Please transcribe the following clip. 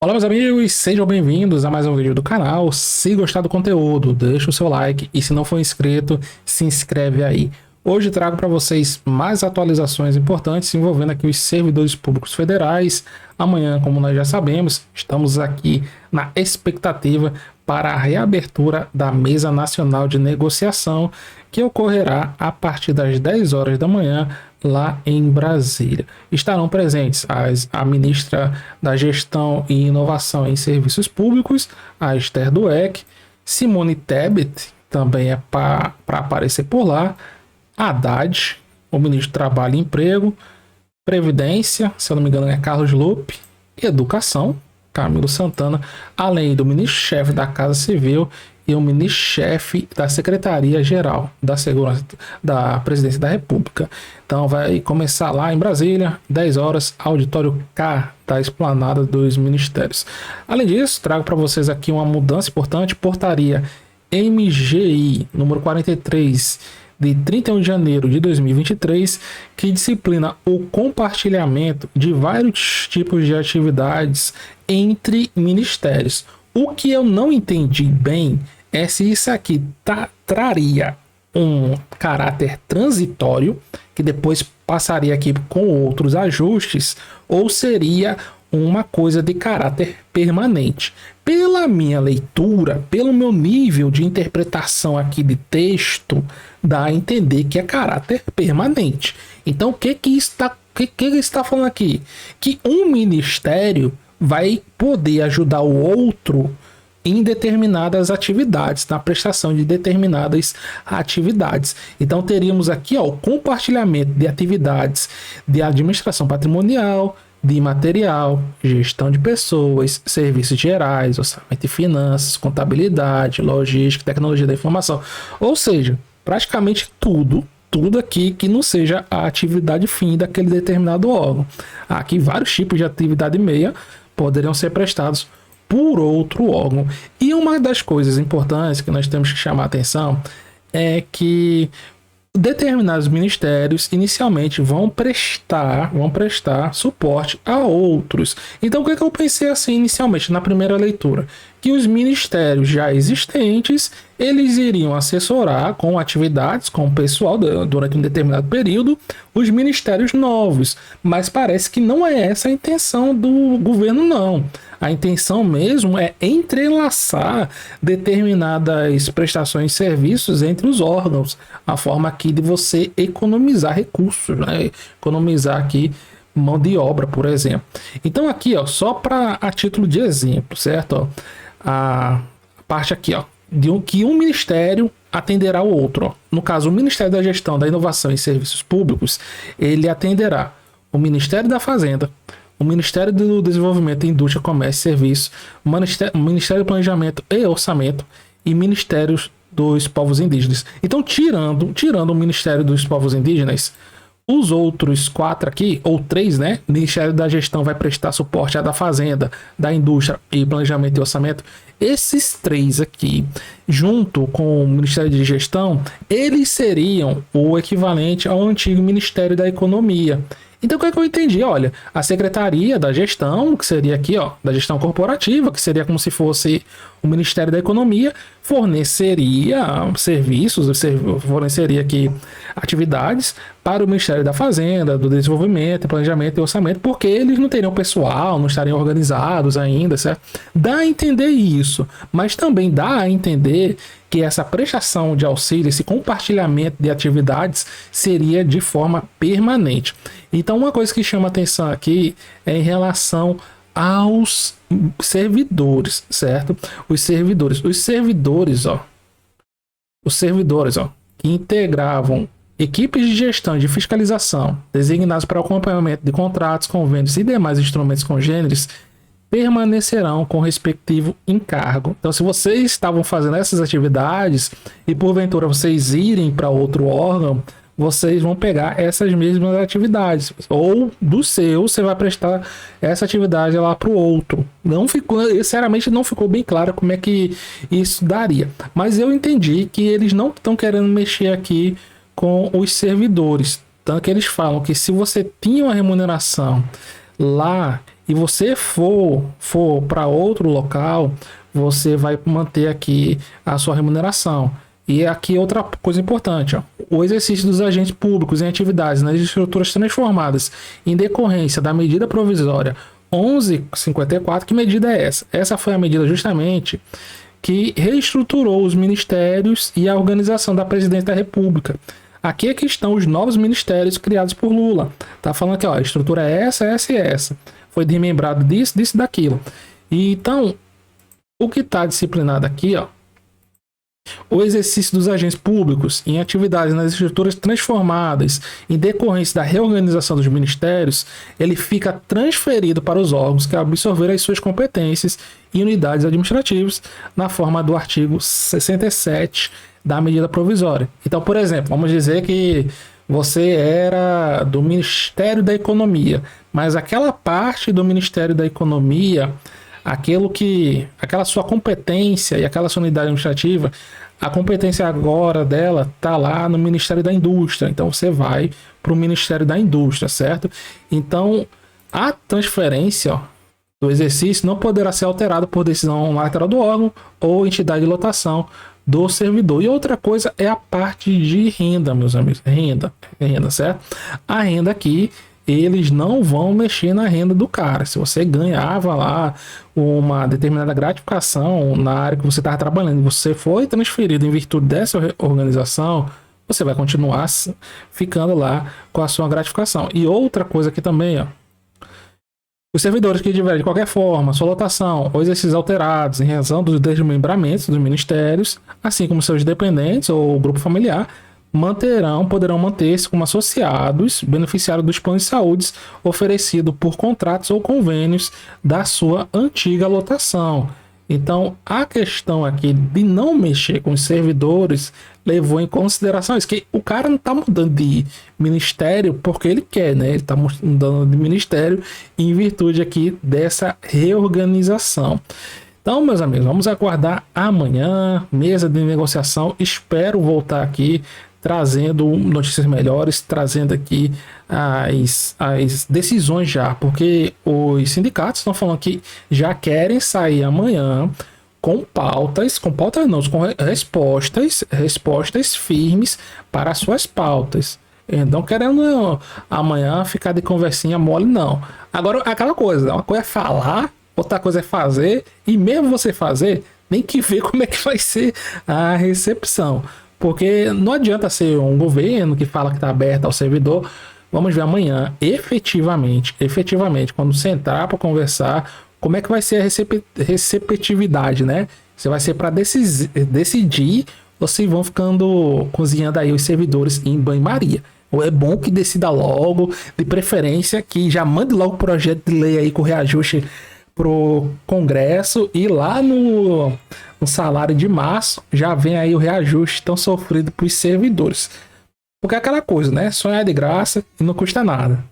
Olá, meus amigos, sejam bem-vindos a mais um vídeo do canal. Se gostar do conteúdo, deixa o seu like e se não for inscrito, se inscreve aí. Hoje trago para vocês mais atualizações importantes envolvendo aqui os servidores públicos federais. Amanhã, como nós já sabemos, estamos aqui na expectativa para a reabertura da Mesa Nacional de Negociação, que ocorrerá a partir das 10 horas da manhã lá em Brasília. Estarão presentes a ministra da Gestão e Inovação em Serviços Públicos, a Esther Dweck, Simone Tebet, também é para aparecer por lá, Haddad, o ministro do Trabalho e Emprego, Previdência, se eu não me engano é Carlos Lupe, Educação, Camilo Santana, além do ministro-chefe da Casa Civil e o ministro-chefe da Secretaria-Geral da Segurança da Presidência da República. Então vai começar lá em Brasília, 10 horas, auditório K da Esplanada dos Ministérios. Além disso, trago para vocês aqui uma mudança importante, portaria MGI número 43 de 31 de janeiro de 2023, que disciplina o compartilhamento de vários tipos de atividades entre ministérios. O que eu não entendi bem é se isso aqui traria um caráter transitório, que depois passaria aqui com outros ajustes, ou seria uma coisa de caráter permanente. Pela minha leitura, pelo meu nível de interpretação aqui de texto, dá a entender que é caráter permanente. Então, o que está falando aqui? Que um ministério vai poder ajudar o outro em determinadas atividades, na prestação de determinadas atividades. Então teríamos aqui o compartilhamento de atividades de administração patrimonial, de material, gestão de pessoas, serviços gerais, orçamento e finanças, contabilidade, logística, tecnologia da informação. Ou seja, praticamente tudo aqui que não seja a atividade fim daquele determinado órgão. Aqui vários tipos de atividade meia poderiam ser prestados por outro órgão. E uma das coisas importantes que nós temos que chamar a atenção é que determinados ministérios inicialmente vão prestar suporte a outros. Então o que eu pensei assim inicialmente na primeira leitura? Que os ministérios já existentes eles iriam assessorar com atividades, com o pessoal durante um determinado período, os ministérios novos. Mas parece que não é essa a intenção do governo, não. A intenção mesmo é entrelaçar determinadas prestações de serviços entre os órgãos, a forma aqui de você economizar recursos, né? Economizar aqui mão de obra, por exemplo. Então aqui, só para a título de exemplo, certo? A parte aqui, de que um ministério atenderá o outro. No caso, o Ministério da Gestão, da Inovação e Serviços Públicos, ele atenderá o Ministério da Fazenda, o Ministério do Desenvolvimento, Indústria, Comércio e Serviços, o Ministério do Planejamento e Orçamento e Ministérios dos Povos Indígenas. Então, tirando o Ministério dos Povos Indígenas, os outros 4 aqui, ou 3, né? O Ministério da Gestão vai prestar suporte à da Fazenda, da Indústria e Planejamento e Orçamento. Esses 3 aqui, junto com o Ministério de Gestão, eles seriam o equivalente ao antigo Ministério da Economia. Então, o que é que eu entendi? Olha, a Secretaria da Gestão, que seria aqui, da Gestão Corporativa, que seria como se fosse o Ministério da Economia, forneceria serviços, forneceria aqui atividades para o Ministério da Fazenda, do Desenvolvimento, Planejamento e Orçamento, porque eles não teriam pessoal, não estariam organizados ainda, certo? Dá a entender isso, mas também dá a entender que essa prestação de auxílio, esse compartilhamento de atividades seria de forma permanente. Então, uma coisa que chama atenção aqui é em relação aos servidores, certo? Os servidores, que integravam equipes de gestão e de fiscalização designados para o acompanhamento de contratos, convênios e demais instrumentos congêneres permanecerão com o respectivo encargo. Então, se vocês estavam fazendo essas atividades e porventura vocês irem para outro órgão, vocês vão pegar essas mesmas atividades, ou do seu, você vai prestar essa atividade lá para o outro. Não ficou, sinceramente, não ficou bem claro como é que isso daria, mas eu entendi que eles não estão querendo mexer aqui com os servidores, tanto que eles falam que se você tinha uma remuneração lá e você for para outro local, você vai manter aqui a sua remuneração. E aqui outra coisa importante, ó, o exercício dos agentes públicos em atividades nas estruturas transformadas em decorrência da medida provisória 1154, que medida é essa? Essa foi a medida justamente que reestruturou os ministérios e a organização da Presidência da República. Aqui é que estão os novos ministérios criados por Lula. Tá falando aqui, ó, a estrutura é essa, essa e essa. Foi desmembrado disso, disso, daquilo. E então, o que está disciplinado aqui, ó, o exercício dos agentes públicos em atividades nas estruturas transformadas em decorrência da reorganização dos ministérios, ele fica transferido para os órgãos que absorveram as suas competências e unidades administrativas na forma do artigo 67 da medida provisória. Então, por exemplo, vamos dizer que você era do Ministério da Economia, mas aquela parte do Ministério da Economia, aquela sua competência e aquela sua unidade administrativa, a competência agora dela tá lá no Ministério da Indústria. Então você vai para o Ministério da Indústria, certo? Então a transferência, ó, do exercício não poderá ser alterada por decisão unilateral do órgão ou entidade de lotação do servidor. E outra coisa é a parte de renda, meus amigos. Renda, certo? A renda aqui, eles não vão mexer na renda do cara. Se você ganhava lá uma determinada gratificação na área que você estava trabalhando e você foi transferido em virtude dessa organização, você vai continuar ficando lá com a sua gratificação. E outra coisa aqui também, ó, os servidores que tiverem de qualquer forma sua lotação ou exercícios alterados em razão dos desmembramentos dos ministérios, assim como seus dependentes ou grupo familiar, poderão manter-se como associados, beneficiários dos planos de saúde oferecidos por contratos ou convênios da sua antiga lotação. Então, a questão aqui de não mexer com os servidores levou em consideração isso, que o cara não está mudando de ministério porque ele quer, né? Ele está mudando de ministério em virtude aqui dessa reorganização. Então, meus amigos, vamos aguardar amanhã, mesa de negociação. Espero voltar aqui trazendo notícias melhores, trazendo aqui as decisões já, porque os sindicatos estão falando que já querem sair amanhã com pautas não, com respostas firmes para as suas pautas. Então, querendo amanhã ficar de conversinha mole, não. Agora, aquela coisa, uma coisa é falar, outra coisa é fazer, e mesmo você fazer, tem que ver como é que vai ser a recepção. Porque não adianta ser um governo que fala que está aberto ao servidor. Vamos ver amanhã, efetivamente, quando você entrar para conversar, como é que vai ser a receptividade, né? Você vai ser para decidir ou se vão ficando cozinhando aí os servidores em banho-maria. É bom que decida logo, de preferência que já mande logo o projeto de lei aí com reajuste pro Congresso, e lá no salário de março já vem aí o reajuste tão sofrido para os servidores. Porque é aquela coisa, né? Sonhar de graça e não custa nada.